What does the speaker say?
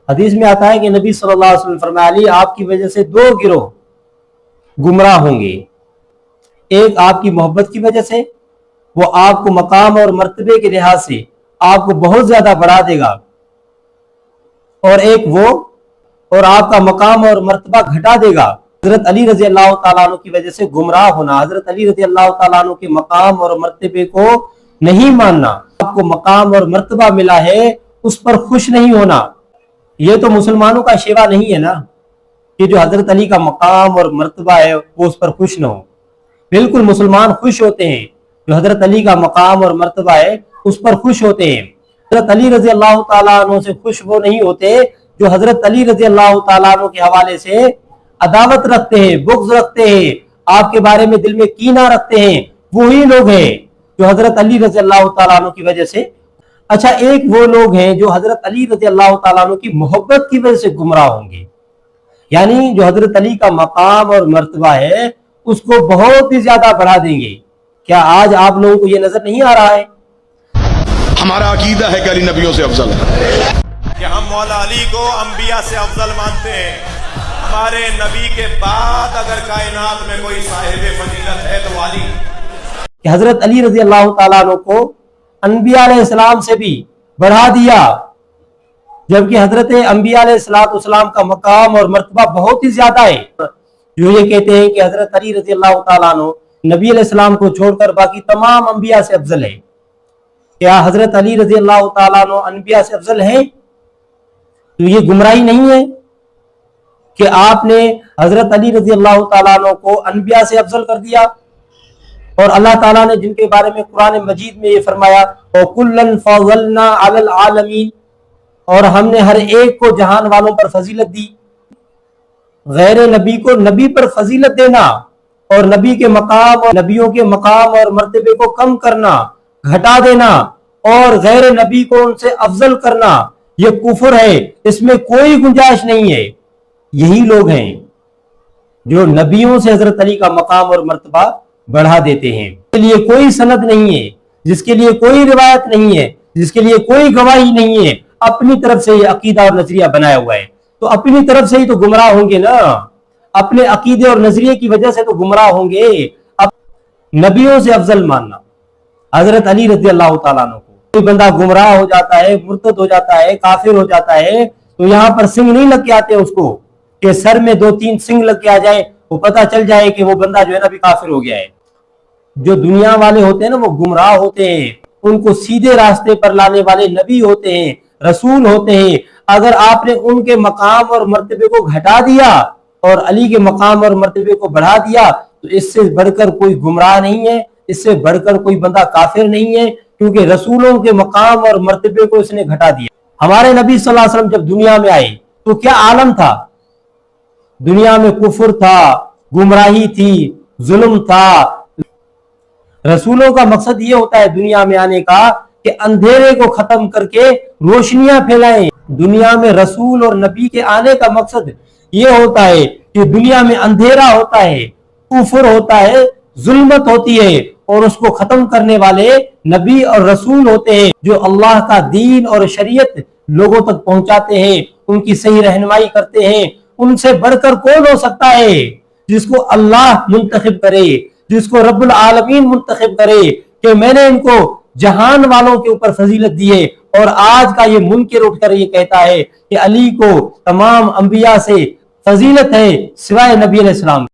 حدیث میں آتا ہے کہ نبی صلی اللہ علیہ وسلم فرمایا علی آپ کی وجہ سے دو گروہ گمراہ ہوں گے، ایک آپ کی محبت کی وجہ سے، وہ آپ کو مقام اور مرتبے کے لحاظ سے آپ کو بہت زیادہ بڑھا دے گا، اور ایک وہ اور آپ کا مقام اور مرتبہ گھٹا دے گا۔ حضرت علی رضی اللہ تعالیٰ عنہ کی وجہ سے گمراہ ہونا، حضرت علی رضی اللہ تعالیٰ عنہ کے مقام اور مرتبے کو نہیں ماننا، آپ کو مقام اور مرتبہ ملا ہے اس پر خوش نہیں ہونا، یہ تو مسلمانوں کا شیوا نہیں ہے نا کہ جو حضرت علی کا مقام اور مرتبہ ہے وہ اس پر خوش نہ ہو۔ بالکل مسلمان خوش ہوتے ہیں، جو حضرت علی کا مقام اور مرتبہ ہے اس پر خوش ہوتے ہیں۔ حضرت علی رضی اللہ تعالیٰ عنہ سے خوش وہ نہیں ہوتے جو حضرت علی رضی اللہ تعالیٰ عنہ کے حوالے سے عداوت رکھتے ہیں، بغض رکھتے ہیں، آپ کے بارے میں دل میں کینہ رکھتے ہیں، وہی لوگ ہیں جو حضرت علی رضی اللہ تعالیٰ عنہ کی وجہ سے۔ اچھا، ایک وہ لوگ ہیں جو حضرت علی رضی اللہ تعالیٰ عنہ کی محبت کی وجہ سے گمراہ ہوں گے، یعنی جو حضرت علی کا مقام اور مرتبہ ہے اس کو بہت ہی زیادہ بڑھا دیں گے۔ کیا آج آپ لوگوں کو یہ نظر نہیں آ رہا ہے؟ ہمارا عقیدہ ہے کہ علی نبیوں سے افضل ہے، کہ ہم مولا علی کو انبیاء سے افضل مانتے ہیں۔ ہمارے نبی کے بعد اگر کائنات میں کوئی صاحب فضیلت ہے تو علی۔ کہ حضرت علی رضی اللہ تعالیٰ عنہ کو انبیاء علیہ السلام سے بھی بڑھا دیا، جبکہ حضرت انبیاء علیہ السلام کا مقام اور مرتبہ بہت ہی زیادہ ہے۔ جو یہ کہتے ہیں کہ حضرت علی رضی اللہ تعالیٰ عنہ نبی علیہ السلام کو چھوڑ کر باقی تمام انبیاء سے افضل ہے، کیا حضرت علی رضی اللہ تعالیٰ عنہ انبیاء سے افضل ہیں؟ تو یہ گمراہی نہیں ہے کہ آپ نے حضرت علی رضی اللہ تعالیٰ عنہ کو انبیاء سے افضل کر دیا، اور اللہ تعالیٰ نے جن کے بارے میں قرآن مجید میں یہ فرمایا وَكُلًّا فَضَّلْنَا عَلَى الْعَالَمِينَ، اور ہم نے ہر ایک کو جہان والوں پر فضیلت دی۔ غیر نبی کو نبی پر فضیلت دینا اور نبی کے مقام اور نبیوں کے مقام اور مرتبے کو کم کرنا، گھٹا دینا، اور غیر نبی کو ان سے افضل کرنا، یہ کفر ہے، اس میں کوئی گنجائش نہیں ہے۔ یہی لوگ ہیں جو نبیوں سے حضرت علی کا مقام اور مرتبہ بڑھا دیتے ہیں، جس کے لیے کوئی سند نہیں ہے، جس کے لیے کوئی روایت نہیں ہے، جس کے لیے کوئی گواہی نہیں ہے، اپنی طرف سے یہ عقیدہ اور نظریہ بنایا ہوا ہے، تو اپنی طرف سے ہی تو گمراہ ہوں گے نا، اپنے عقیدے اور نظریے کی وجہ سے تو گمراہ ہوں گے۔ اب نبیوں سے افضل ماننا حضرت علی رضی اللہ تعالیٰ عنہ کو، کوئی بندہ گمراہ ہو جاتا ہے، مرتد ہو جاتا ہے، کافر ہو جاتا ہے، تو یہاں پر سنگ نہیں لگ کے آتے اس کو کہ سر میں 2-3 سنگ لگ کے آ جائیں، وہ پتہ چل جائے کہ وہ بندہ جو ہے نا بھی کافر ہو گیا ہے۔ جو دنیا والے ہوتے ہیں نا وہ گمراہ ہوتے ہیں، ان کو سیدھے راستے پر لانے والے نبی ہوتے ہیں، رسول ہوتے ہیں۔ اگر آپ نے ان کے مقام اور مرتبے کو گھٹا دیا اور علی کے مقام اور مرتبے کو بڑھا دیا تو اس سے بڑھ کر کوئی گمراہ نہیں ہے، اس سے بڑھ کر کوئی بندہ کافر نہیں ہے، کیونکہ رسولوں کے مقام اور مرتبے کو اس نے گھٹا دیا۔ ہمارے نبی صلی اللہ علیہ وسلم جب دنیا میں آئے تو کیا عالم تھا؟ دنیا میں کفر تھا، گمراہی تھی، ظلم تھا۔ رسولوں کا مقصد یہ ہوتا ہے دنیا میں آنے کا کہ اندھیرے کو ختم کر کے روشنیاں پھیلائیں۔ دنیا میں رسول اور نبی کے آنے کا مقصد یہ ہوتا ہے کہ دنیا میں اندھیرا ہوتا ہے، کفر ہوتا ہے، ظلمت ہوتی ہے، اور اس کو ختم کرنے والے نبی اور رسول ہوتے ہیں جو اللہ کا دین اور شریعت لوگوں تک پہنچاتے ہیں، ان کی صحیح رہنمائی کرتے ہیں۔ ان سے بڑھ کر کون ہو سکتا ہے؟ جس کو اللہ منتخب کرے، جس کو رب العالمین منتخب کرے کہ میں نے ان کو جہان والوں کے اوپر فضیلت دی ہے، اور آج کا یہ منکر اٹھ کر یہ کہتا ہے کہ علی کو تمام انبیاء سے فضیلت ہے سوائے نبی علیہ السلام۔